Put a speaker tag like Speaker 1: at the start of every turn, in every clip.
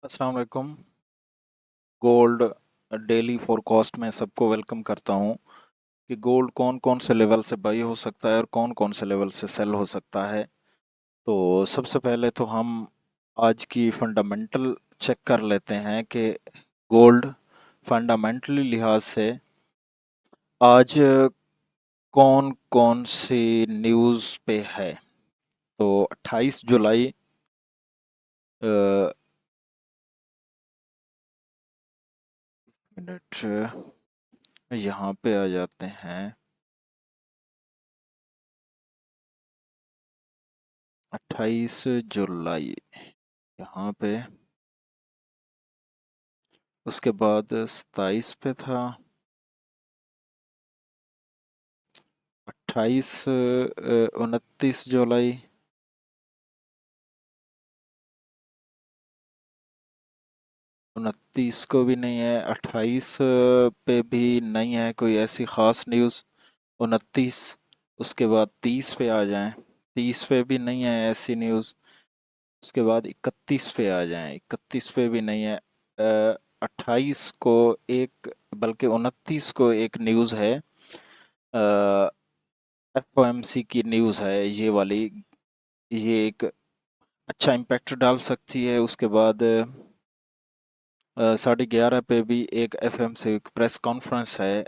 Speaker 1: अस्सलाम वालेकुम। Gold daily forecast में सबको वेलकम करता हूं कि गोल्ड कौन कौन से लेवल से बाई हो सकता है और कौन कौन से लेवल से सेल हो सकता है। तो सबसे पहले तो हम आज की फंडामेंटल चेक कर लेते हैं कि गोल्ड फंडामेंटली लिहाज से आज कौन कौन सी न्यूज़ पे है। तो 28 जुलाई मिनट यहाँ पे आ जाते हैं। 28 जुलाई यहाँ पे, उसके बाद 27 पे था। 28 29 जुलाई, 29 को भी नहीं है। 28 पे भी नहीं है कोई ऐसी ख़ास न्यूज़। 29, उसके बाद 30 पे आ जाएं। 30 पे भी नहीं है ऐसी न्यूज़। उसके बाद 31 पे आ जाएं। 31 पे भी नहीं है। 28 को एक, बल्कि 29 को एक न्यूज़ है। एफओएमसी की न्यूज़ है ये वाली। ये एक अच्छा इम्पैक्ट डाल सकती है। उसके बाद 11:30 पे भी एक एफएम से एक प्रेस कॉन्फ्रेंस है।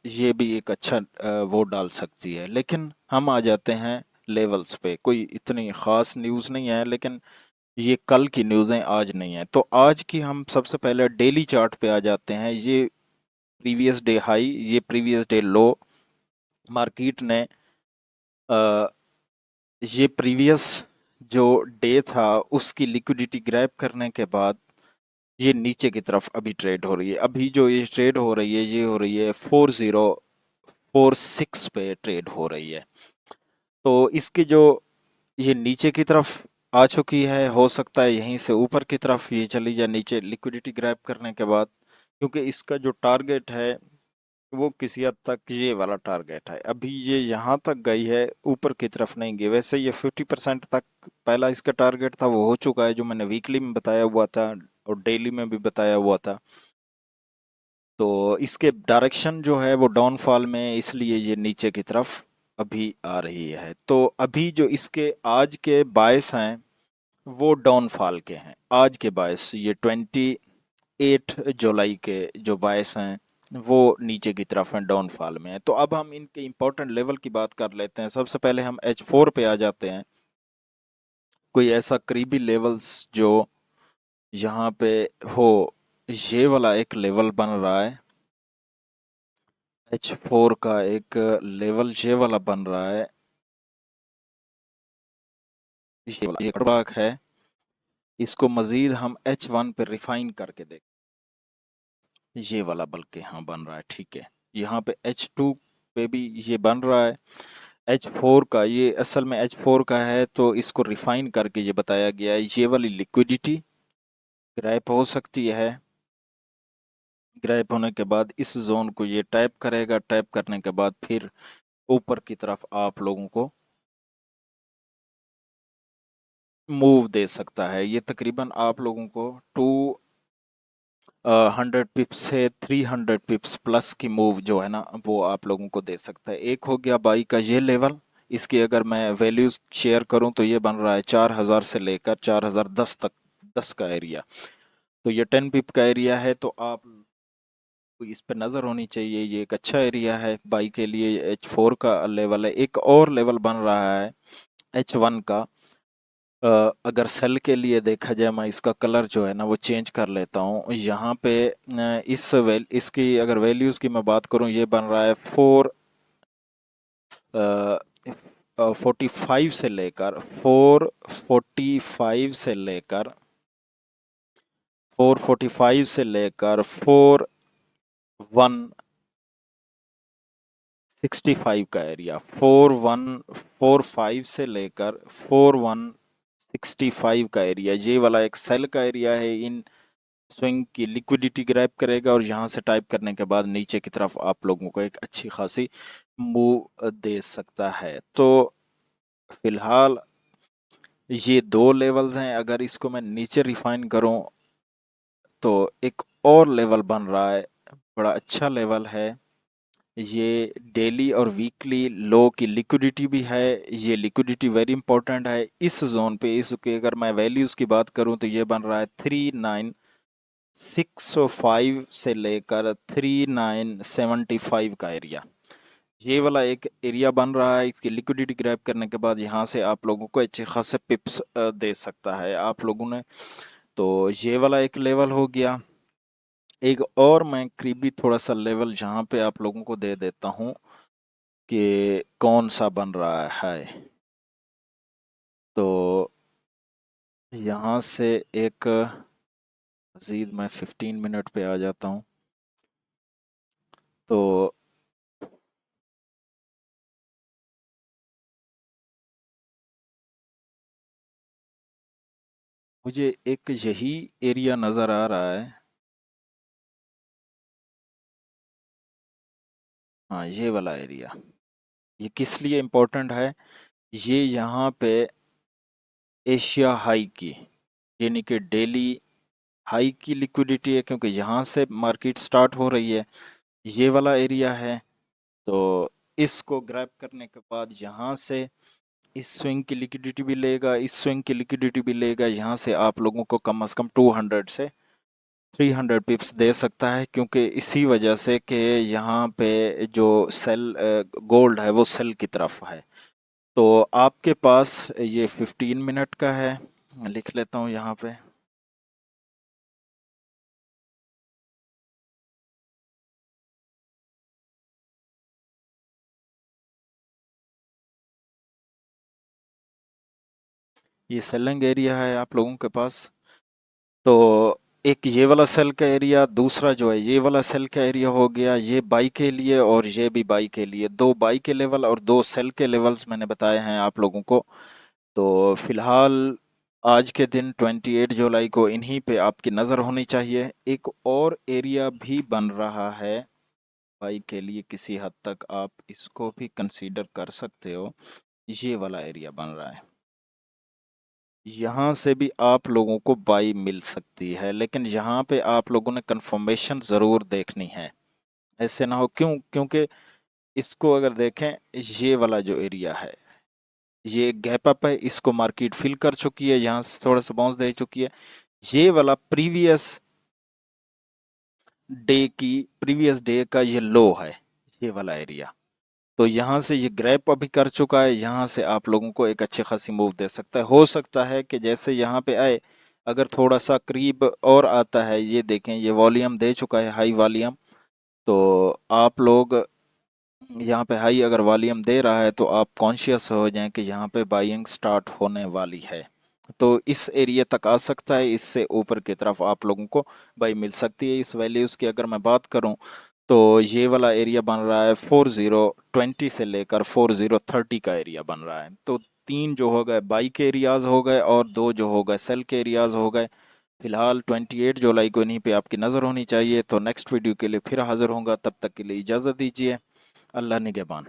Speaker 1: ये भी एक अच्छा वो डाल सकती है। लेकिन हम आ जाते हैं लेवल्स पे। कोई इतनी ख़ास न्यूज़ नहीं है, लेकिन ये कल की न्यूज़ें आज नहीं है। तो आज की हम सबसे पहले डेली चार्ट पे आ जाते हैं। ये प्रीवियस डे हाई, ये प्रीवियस डे लो। मार्केट ने अ, ये प्रीवियस जो डे था उसकी लिक्विडिटी ग्रैब करने के बाद ये नीचे की तरफ अभी ट्रेड हो रही है। अभी जो ये ट्रेड हो रही है, ये हो रही है 4046 पे ट्रेड हो रही है। तो इसकी जो ये नीचे की तरफ आ चुकी है, हो सकता है यहीं से ऊपर की तरफ ये चली जाए नीचे लिक्विडिटी ग्रैब करने के बाद, क्योंकि इसका जो टारगेट है वो किसी हद तक ये वाला टारगेट है। अभी ये यहाँ तक गई है, ऊपर की तरफ नहीं गई। वैसे ये 50% तक पहला इसका टारगेट था, वो हो चुका है, जो मैंने वीकली में बताया हुआ था और डेली में भी बताया हुआ था। तो इसके डायरेक्शन जो है वो डाउनफॉल में है, इसलिए ये नीचे की तरफ अभी आ रही है। तो अभी जो इसके आज के बायस हैं वो डाउनफॉल के हैं। आज के बायस ये 28 जुलाई के जो बायस हैं वो नीचे की तरफ हैं, डाउनफॉल में है। तो अब हम इनके इम्पोर्टेंट लेवल की बात कर लेते हैं। सबसे पहले हम H4 पे आ जाते हैं। कोई ऐसा करीबी लेवल्स जो यहाँ पे हो, ये वाला एक लेवल बन रहा है। H4 का एक लेवल ये वाला बन रहा है। ये वाला एक बाग है। इसको मजीद हम H1 पे रिफाइन करके देख, ये वाला बल्कि हाँ बन रहा है। ठीक है, यहाँ पे H2 पे भी ये बन रहा है। H4 का ये असल में H4 का है, तो इसको रिफाइन करके ये बताया गया है ये वाली लिक्विडिटी ग्रैप हो सकती है। ग्रैप होने के बाद इस जोन को ये टैप करेगा। टैप करने के बाद फिर ऊपर की तरफ आप लोगों को मूव दे सकता है। ये तकरीबन आप लोगों को 100 पिप्स से 300 पिप्स प्लस की मूव जो है ना वो आप लोगों को दे सकता है। एक हो गया बाई का ये लेवल। इसकी अगर मैं वैल्यूज शेयर करूं तो ये बन रहा है 4000 से लेकर 4010 तक, 10 का एरिया। तो ये 10 पिप का एरिया है। तो आप को इस पे नज़र होनी चाहिए। ये एक अच्छा एरिया है बाई के लिए। H4 का लेवल है। एक और लेवल बन रहा है H1 का। अगर सेल के लिए देखा जाए, मैं इसका कलर जो है ना वो चेंज कर लेता हूँ यहाँ पे। इसकी अगर वैल्यूज़ की मैं बात करूँ, ये बन रहा है 45 से लेकर 465 का एरिया। 4145 से लेकर 4165 का एरिया, ये वाला एक सेल का एरिया है। इन स्विंग की लिक्विडिटी ग्रैब करेगा और यहाँ से टाइप करने के बाद नीचे की तरफ आप लोगों को एक अच्छी खासी मूव दे सकता है। तो फिलहाल ये दो लेवल्स हैं। अगर इसको मैं नीचे रिफाइन करूं तो एक और लेवल बन रहा है, बड़ा अच्छा लेवल है। ये डेली और वीकली लो की लिक्विडिटी भी है। ये लिक्विडिटी वेरी इंपॉर्टेंट है इस जोन पे। इसके अगर मैं वैल्यूज़ की बात करूं तो ये बन रहा है 3965 से लेकर 3975 का एरिया। ये वाला एक एरिया बन रहा है। इसकी लिक्विडिटी ग्रैब करने के बाद यहाँ से आप लोगों को अच्छे खासे पिप्स दे सकता है आप लोगों ने। तो ये वाला एक लेवल हो गया। एक और मैं करीबी थोड़ा सा लेवल जहाँ पे आप लोगों को दे देता हूँ कि कौन सा बन रहा है। तो यहाँ से एक मज़ीद मैं 15 मिनट पे आ जाता हूँ। तो मुझे एक यही एरिया नज़र आ रहा है। हाँ, ये वाला एरिया। ये किस लिए इम्पोर्टेंट है? ये यहाँ पे एशिया हाई की, यानी कि डेली हाई की लिक्विडिटी है, क्योंकि यहाँ से मार्केट स्टार्ट हो रही है। ये वाला एरिया है। तो इसको ग्रैब करने के बाद यहाँ से इस स्विंग की लिक्विडिटी भी लेगा, इस स्विंग की लिक्विडिटी भी लेगा। यहाँ से आप लोगों को कम से कम 200 से 300 पिप्स दे सकता है, क्योंकि इसी वजह से कि यहाँ पे जो सेल गोल्ड है वो सेल की तरफ है। तो आपके पास ये 15 मिनट का है, लिख लेता हूँ यहाँ पे। ये सेलिंग एरिया है आप लोगों के पास। तो एक ये वाला सेल का एरिया, दूसरा जो है ये वाला सेल का एरिया हो गया। ये बाई के लिए और ये भी बाई के लिए, दो बाई के लेवल और दो सेल के लेवल्स मैंने बताए हैं आप लोगों को। तो फिलहाल आज के दिन 28 जुलाई को इन्हीं पे आपकी नज़र होनी चाहिए। एक और एरिया भी बन रहा है बाई के लिए, किसी हद तक आप इसको भी कंसीडर कर सकते हो। ये वाला एरिया बन रहा है। यहाँ से भी आप लोगों को बाई मिल सकती है, लेकिन यहाँ पे आप लोगों ने कंफर्मेशन ज़रूर देखनी है। ऐसे ना हो, क्योंकि इसको अगर देखें, ये वाला जो एरिया है ये गैप अप है, इसको मार्केट फिल कर चुकी है, यहाँ से थोड़ा सा बाउंस दे चुकी है। ये वाला प्रीवियस डे का ये लो है, ये वाला एरिया। तो यहाँ से ये ग्रैप अभी कर चुका है, यहाँ से आप लोगों को एक अच्छी खासी मूव दे सकता है। हो सकता है कि जैसे यहाँ पे आए, अगर थोड़ा सा करीब और आता है, ये देखें ये वॉल्यूम दे चुका है, हाई वॉल्यूम। तो आप लोग यहाँ पे हाई अगर वॉल्यूम दे रहा है तो आप कॉन्शियस हो जाएं कि यहाँ पे बाइंग स्टार्ट होने वाली है। तो इस एरिया तक आ सकता है, इससे ऊपर की तरफ आप लोगों को बाई मिल सकती है। इस वैल्यूज़ की अगर मैं बात करूँ तो ये वाला एरिया बन रहा है 4020 से लेकर 4030 का एरिया बन रहा है। तो तीन जो हो गए बाई के एरियाज हो गए और दो जो हो गए सेल के एरियाज हो गए। फिलहाल 28 जुलाई को इन्हीं पे आपकी नज़र होनी चाहिए। तो नेक्स्ट वीडियो के लिए फिर हाजिर होऊंगा, तब तक के लिए इजाज़त दीजिए। अल्लाह निगहबान।